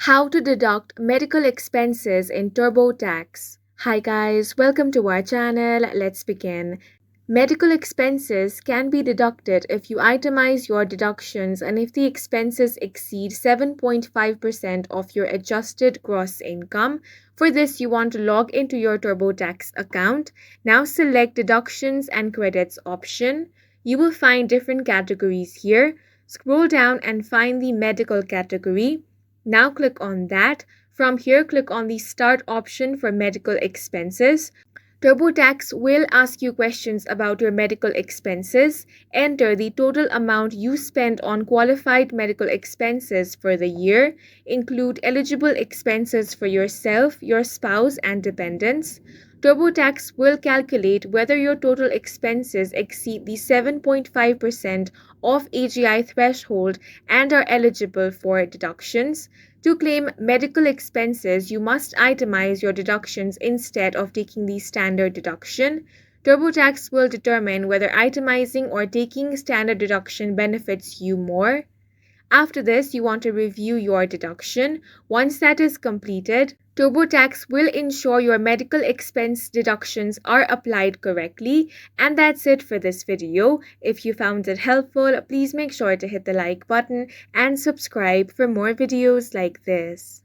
How to deduct medical expenses in TurboTax. Hi guys, welcome to our channel. Let's begin. Medical expenses can be deducted if you itemize your deductions and if the expenses exceed 7.5% of your adjusted gross income. For this, you want to log into your TurboTax account. Now select Deductions and Credits option. You will find different categories here. Scroll down and find the medical category. Now click on that. From here, click on the Start option for medical expenses. TurboTax will ask you questions about your medical expenses. Enter the total amount you spent on qualified medical expenses for the year. Include eligible expenses for yourself, your spouse, and dependents. TurboTax will calculate whether your total expenses exceed the 7.5% of AGI threshold and are eligible for deductions. To claim medical expenses, you must itemize your deductions instead of taking the standard deduction. TurboTax will determine whether itemizing or taking standard deduction benefits you more. After this, you want to review your deduction. Once that is completed, TurboTax will ensure your medical expense deductions are applied correctly. And that's it for this video. If you found it helpful, please make sure to hit the like button and subscribe for more videos like this.